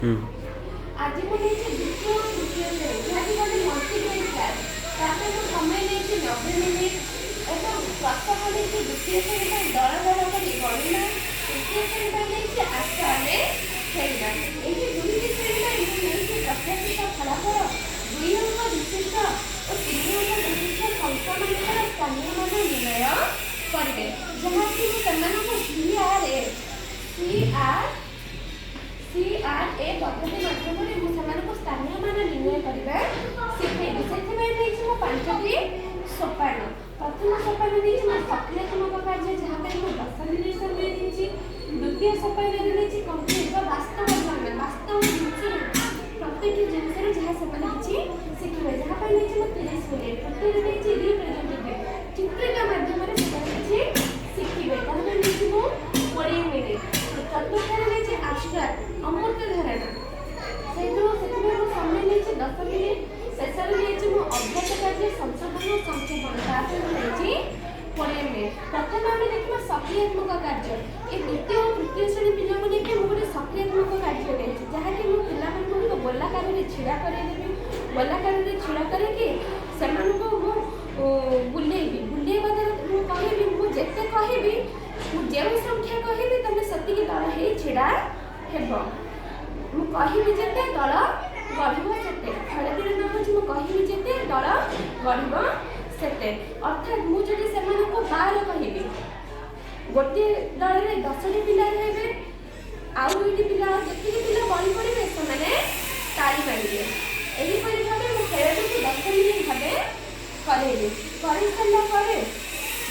आज मुझे द्वितीय तृतीय श्रेणी जहाँकि मल्टीपल क्लास समय नहीं 90 मिनिट एवं प्रथम नहीं द्वितीय श्रेणी दल दल कर गणना तृतीय श्रेणी नहीं आसान खेलना ये दुईटी श्रेणी नहीं प्रत्याशित फलाफल 2 अंक विशिष्ट और 3 अंक विशिष्ट संख्या मान स्थानीय मान निर्णय करेंगे जहाँकि CRA पद्धति माध्यम स्थानीय मान निर्णय करवा शिखेबी से 5टी सोपान प्रथम सोपान सक्रियात्मक कार्य जहाँ 10 मिनिट समय द्वितीय सोपान कंप्लीट वास्तव वास्तव प्रत्येक जिनस जहाँ से शिखे जहाँ 30 मिनिट तृतीय रिप्रेजेंटेटिव चित्रिका माध्यम शिखे 20 मिनिट चतुर्थ आश्वाद अमृत धारणा से समय नहीं 10 मिनिट शेष में अभ्यास कार्य संशोधन संक्षेपण 20 मिनिट प्रथम आम देखा सक्रियात्मक कार्य ये द्वितीय और तृतीय श्रेणी पिला गोटे सक्रियात्मक कार्य देती जहाँकि मुझे गोलाकार छिड़ा करदेवी गोलाकार छिड़ा करके बुलेबी बुलेवा द्वारा मुझे कहबी मुझे कहबी जो संख्या कहबी तुम से दल हो छिड़ा हेब मुझे जिते दल गढ़ से फलतिर न हो कहबी जिते दल गढ़ से अर्थात मुझे 12 कहबी गोटे दल में 10टी पिला रहे आउ 2टी पिला जी पिला बड़ी पड़े से ताली मारे यहीपरि भाव खेल को 10 मिनिट भाव करेबी कर सारापर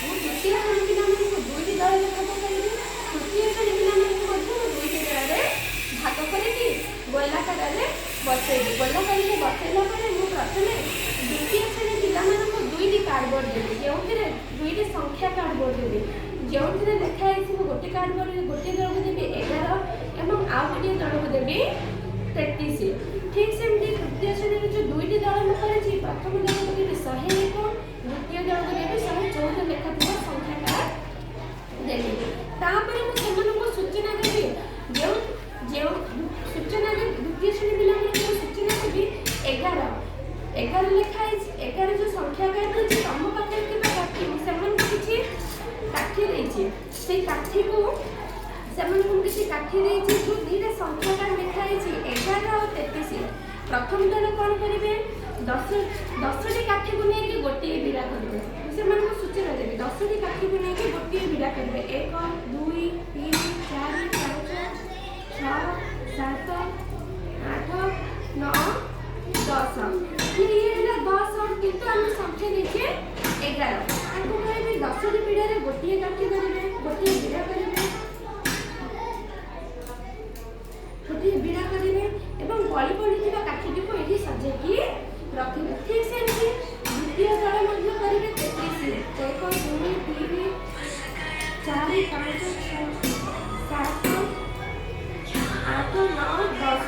द्वितीय श्रेणी पिला 2टी दल में भाग करी तृतीय श्रेणी पिला 2टी दल में भाग करके गोलाकार बसैबी गोलाकार बसैला प्रथम द्वितीय श्रेणी पिला 2टी कार्डबोर्ड देवी जो 2टी संख्या कार्डबोर्ड देवी जो लिखाई गोटे कार्डबोर्ड गोटे दल को देवी 11 और आउ गोटे दल को देवी 33 ठीक सेमती तृतीय श्रेणी जो 2टी दल में कर प्रथम दल को देवी 101 द्वितीय दल को देवी 114 लेखा संख्या कार्ड देवी तापर मुझे सूचना देवी जो जो सूचना द्वितीय श्रेणी पिला सूचना देवी 11 लिखाई 11 जो संख्या कार्ड तुम पाखे काठी से काठी से काठी को किसी काठी जो 2टा संख्या कार्ड लिखाई 11 और 33 प्रथम दल कौन करेंगे 10टी काठी को लेकिन गोटे बिड़ा करेंगे से सूचना देवी 10टी काठी को लेकिन गोटे बिड़ा करेंगे 1 2 3 4 5 6 7 8 9 10 फिर ये 10 और किंतु आम संख्या देखिए 11 आपको कहे 10टी पीढ़ी गोटे काठी करेंगे गोटे बिड़ा करेंगे गोटे बिड़ा करेंगे और गली पड़ी काठी को ये सजेकी रखिए ठीक से द्वितीय दल करेंगे 33 1 2 3 4 5 6 7 8 9 10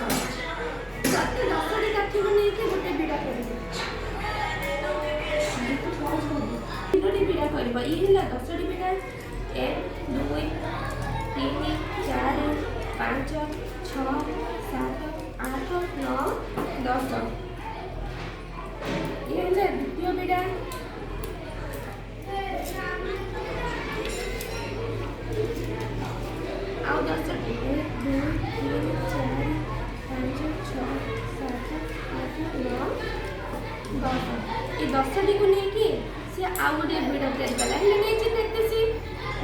प्रति 10टी काठी को लेकिन गोटे बिड़ा करेंगे 3टी बिड़ा कर ये 10टी बिड़ा 1 2 3 4 5 6 7 8 9 10 ये द्वितीय बिड़ा आउ 10टी 1 2 3 4 5 6 7 8 9 10 ये 10टी को लेकिन से आउ गोटे बिड़ा तैयारी कला नहीं 33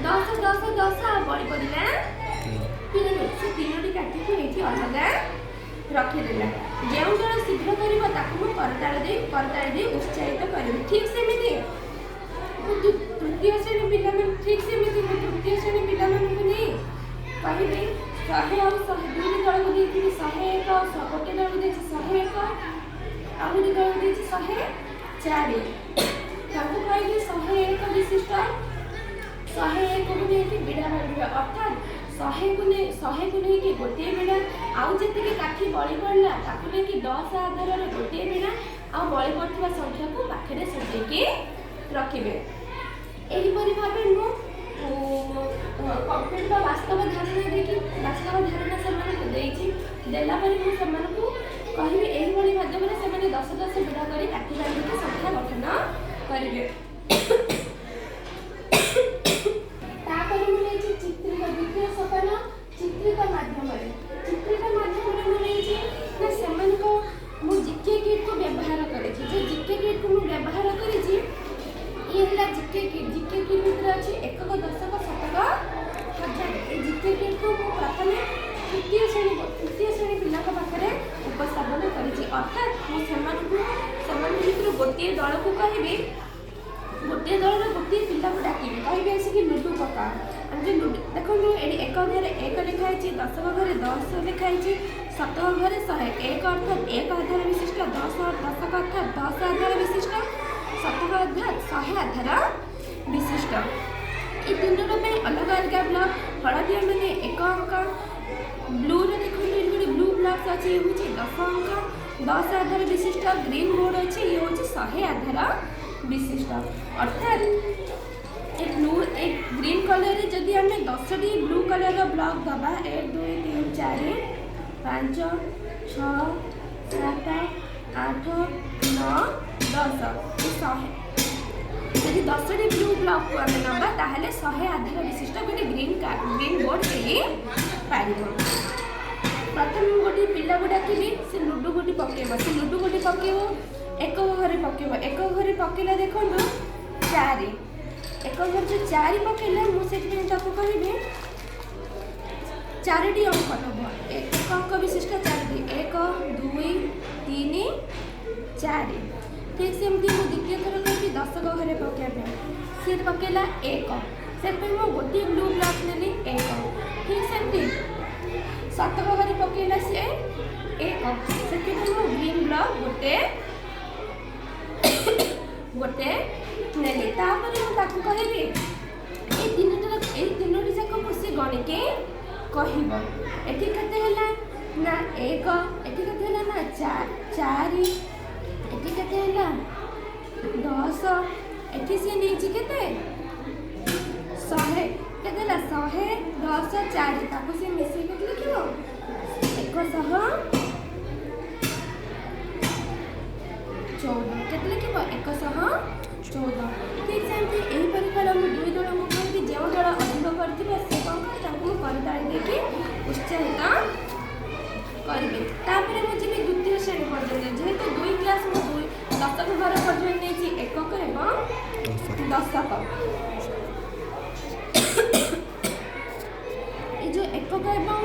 10 10 10 आ बड़ी पड़ा 3टी काठी को ये अलग रखीदेला जो दल शीघ्र कर करताड़ी उत्साहित करी ठीक सेमती तृतीय श्रेणी पिला ठीक सेमती तृतीय श्रेणी पिला नहीं कहबी 100 और 2टी दल को देखिए 101 गोटे दल को देखिए 101 आउ गोटे दल को देखिए 104 कहबी 101 विशिष्ट 101 को लेकिन बिड़ा मारे अर्थात 100 को लेकिन गोटे बिड़ा आउ जी काठी बड़ी पड़ा ताकू लेकिन 10 आधार में गोटे बिड़ा आ बड़ी पड़ता संख्या को पाखे सजेकी रखिए यहीपरि भाव कंप्लीट वास्तव धारणा देखिए वास्तव धारणा से देला पर मु सेमानकु कहिबे एही भली माध्यमरे सेमाने 10 10 विधा करी काटी बांधिके संख्या गठन करिवे। तापर मु लेछि चित्रिका द्वितीय सोपान चित्रिका माध्यमरे मु लेछि ना सेमानको मु जीके किट को व्यवहार करे छी। जो जीके किट को मु व्यवहार करे छी ये होला जीके किट भितर अछि एकक दशक शतक हजार। ए जीके किट को मु प्रथमे तृतीय श्रेणी पिला पाखे उपस्थापन करी। अर्थात मुझे भितर गोटे दल को कहि गोटे दल गोटे पिला को डाक कहि आसिक लुडु पका जो लुडु देखो ये एक घर एक लिखाई 10 घर 10 लिखाई शतक घर 100 एक अर्थात एक आधार विशिष्ट 10 दशक अर्थात 10 आधार विशिष्ट शतक अर्थात 100 आधार विशिष्ट। ये तीनों अलग अलग ब्लॉक हलदिया मैंने एक अंक ब्लू देखो ये ब्लू ब्लॉक्स अच्छे हूँ 10 अंक 10 आधार विशिष्ट ग्रीन बोर्ड अच्छे ये हूँ 100 आधार विशिष्ट। अर्थात एक ग्रीन कलर जदि आम 10 ब्लू कलर ब्लॉक दबा 1 2 3 4 5 6 7 8 9 10 यदि 10 ब्लू ब्लॉक को आम नवा ताहले 100 आधार विशिष्ट गोटे ग्रीन बोर्ड से पार। प्रथम गोटे पिला को डाकिली से लुडु गोटी पकेब से लुडु गोटी पकेब एक घरे पकेब एक घरे पकेला देखो 4 एक घर जो 4 पकेला मुझे कहि 4टी अंक नब एक अंक विशिष्ट 4टी 1 2 3 4 ठीक सेमती मुझे द्वितीय थर कहि 10 घरे पकेबे सी पकेला 1 से गोटे ब्लू ब्लॉक नेली 1 ठीक सेमती 7 घरे पकेला सी 1 से ग्रीन ब्लॉक गोटे नेली तापर मु ताकू कहिबी ए तीनोटी जाक खुशी गणिके कहिब एठी कते होला ना 1 एठी कते होला ना 4 एठी कते होला 10 एठी से नीचे केते 100 केते होला 100 10 4 ताकू से मिसी के लिखिबो 114 केते लिखिबो 114 ठीक सेमती यही परिकार दुई दल मुझे जो दल अधिक करते से कौन करके उत्साहित करेंगे। मुझे द्वितीय श्रेणी पर्यटन जेहेतु 2 क्लास मुझे 10 घर पर्यटन नहीं एकक एवं दशक ये जो एकक एवं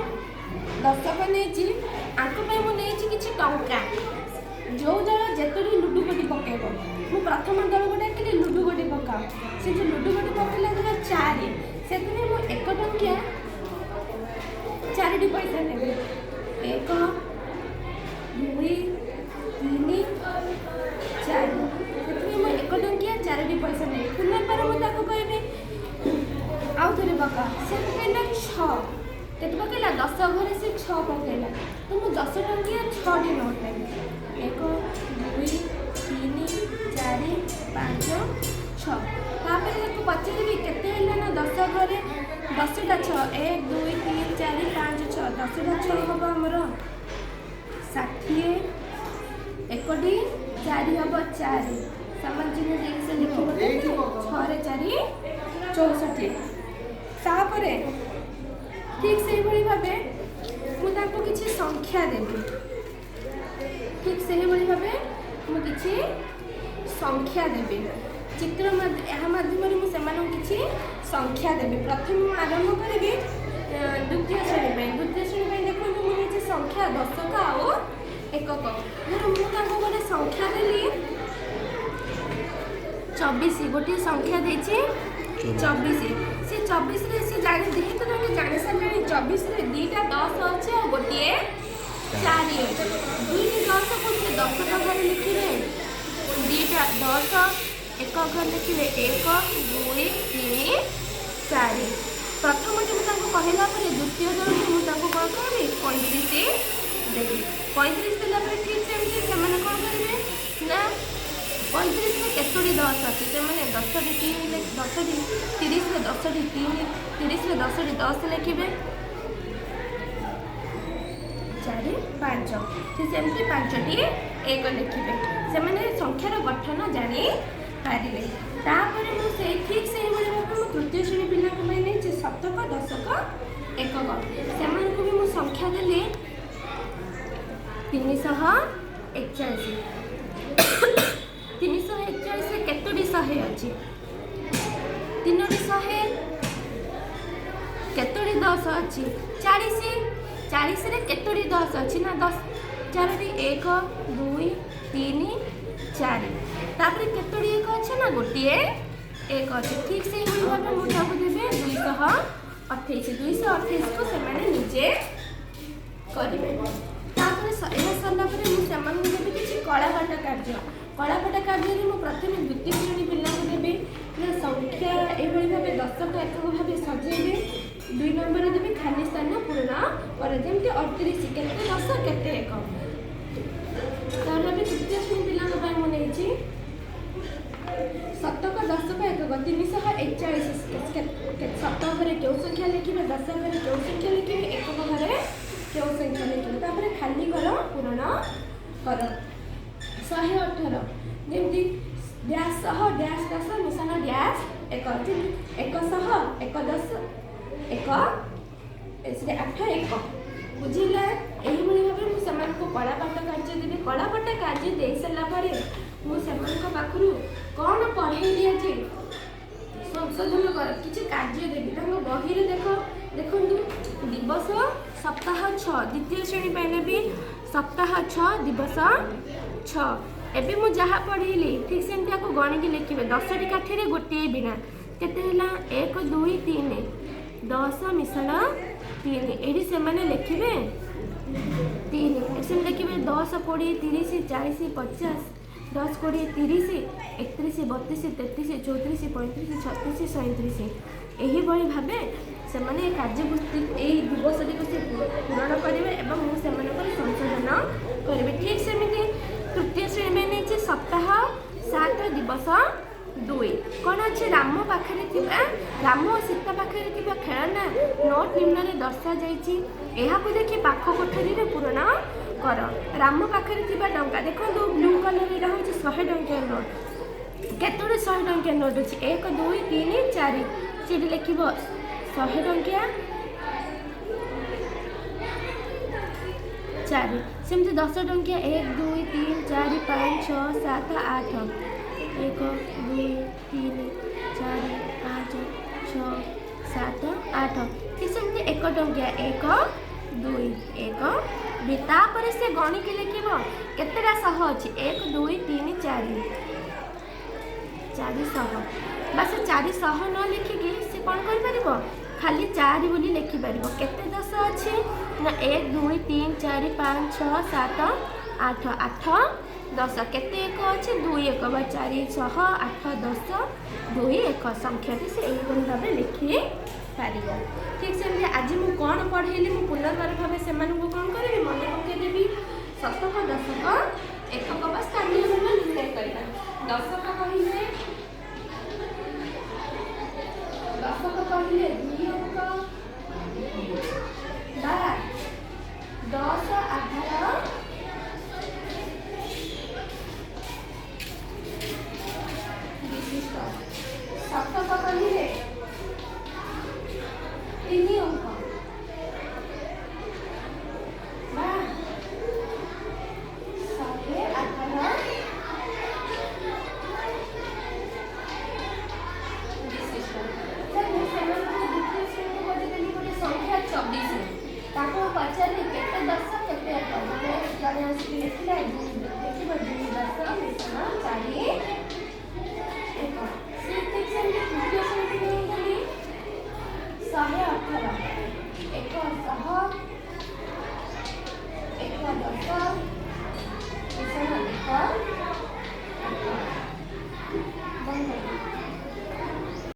दशक नहीं मुझे किसी टंका जो दल जितनी लुडु गोटी पकेब मु प्रथम दल को डाकिली लुडु गोटी पका से जो लुडु गोटी पकेला जो 4 से मु 1 टंकिया 4टी पैसा देवी 1 2 3 4 से मु 1 टंकिया 4टी पैसा देवी पुनर्बार मुझे कहबी आउ थे पका से पकेला 6 केते पकेला 10 घरे से 6 पकेला तो मु 10 टंकिया 6टी नोट देवी 1 2 3 4 5 6 पचारि केते ना 10 घरे 10टा 6 1 2 3 4 5 6 10टा 6 हम आमर 60 1टी 4 हम 4 सामान चिन्ह से लिखो 6 4 64 तापरे ठीक से भाई भाबे मुझे किसी संख्या देवी ठीक से भाई भाबे मु किसी संख्या देवी चित्र माध्यम किसी संख्या देवी। प्रथम आरंभ करी द्वितीय श्रेणी देखो मुझे संख्या दशक आउ एकक मुझे गोटे संख्या देली 24 गोटे संख्या देती 24 से 24 से जानी जेहेतु तुम जानी सारे 24 2टा 10 अच्छे और गोटे 4 अच्छे 2टी 10 को 10 घर लिखे 2टा 10 एक घर लिखे 1 2 3 4 प्रथम जो मुझे कहला द्वितीय दल को मुझे कौन करी 35 देवी 35 देला ठीक सेमती से कौन करेंगे ना 35 में केतोटी 10 अच्छे से 10टी 3 10टी 30 में 10टी 3 30 में 10टी 10 लिखे 4 4 5 से सेमती 5टी एक लिखिबे से संख्यार गठन जानी पारे तापर मुझे ठीक से तृतीय श्रेणी पिला शतक दशक एकक से भी मुझे संख्या देली 341 341 केतोटी शहे अच्छी 3टी शहे केतोटी 10 अच्छी 40 40 रे केतोटी 10 अच्छी ना 10 4 1 2 3 4 तापर केतोटी एक अच्छे ना गोटे एक अच्छे ठीक से भाव मुझे देवे 228 228 को से निजे करेंगे सरला मुझे किसी कलापाठ कार्य कलापाठ कार्य में प्रथम द्वितीय श्रेणी पिला देवी संख्या यही भाव दशक एकक भाव सजेबे 2 नंबर देवी खाली स्थान पूर्ण कर जमी 38 केते 10 केते एक तृतीय श्रेणी पिला मुझे शतक दशक एकक 341 शतक क्यों संख्या लिखे दशक क्यों संख्या लिखे एकक घरे क्यों संख्या लिखे तापर खाली कर पूर्ण कर 118 जमी डैश सह डैश 10 मिशन डैश एक एक सह एक 10 एक 8 एक बुझिला यही भाव मुझे कलापाठ कार्य देवी कलापाठ कार्य दे सारापर मुझे पाखु कौन पढ़े आज संशोधन कर किसी कार्य देवी बही देख देखु दिवस सप्ताह 6 द्वितीय श्रेणी पाइले भी सप्ताह 6 दिवस 6 एबे मु जहाँ पढ़ेली ठीक से गणिकी लिखे 10टी काठी गोटे बिना केते 1 2 3 10 मिशन 3 ये लिखे 3 से लिखे 10 20 30 40 50 10 20 30 31 32 33 34 35 36 37 यही भाव से कार्यपुस्ती यही दिवस से पूरण करेंगे और संशोधन करेंगे ठीक सेमती तृतीय श्रेणी में सप्ताह 7 दिवस 2 कौन अच्छे राम पाखे राम और सीता पाखे खेलना नोट निम्न में दर्शा जा देखिए पाख कोठरी पूरण कर राम पाखे टंका देखो ब्लू कलर हूँ 100 टंकिया नोट केतोटी 100 टंकिया नोट अच्छी 1 2 3 4 से लिख 100 टंकिया 4 सेमती 10 टंकिया 1 2 3 4 5 6 7 8 1 2 3 4 5 6 7 8 ठीक सेमती 1 टंकिया 1 2 1 तापर से गणिकी लिख केतेटा शह अच्छी 1 2 3 4 400 बस 400 न लिखिकी से कौन कर खाली 4 बोली लिखिपर केते 10 अच्छी ना 1 2 3 4 5 6 7 8 8 10 केते एक अच्छे 2 1 400 8 10 2 1 संख्या से यही भाव लिखि पार ठीक से आज मुझे कौन पढ़ेली मुझे पुनर्बार भाव से कौन करी मन पकईदेवी शतक दशक एकक व स्थानीय मूल्य निर्णय करना दशक कहले दशक कहले 2 अंक 10 18 विशिष्ट शतक कहले 3 अंक 118 1 10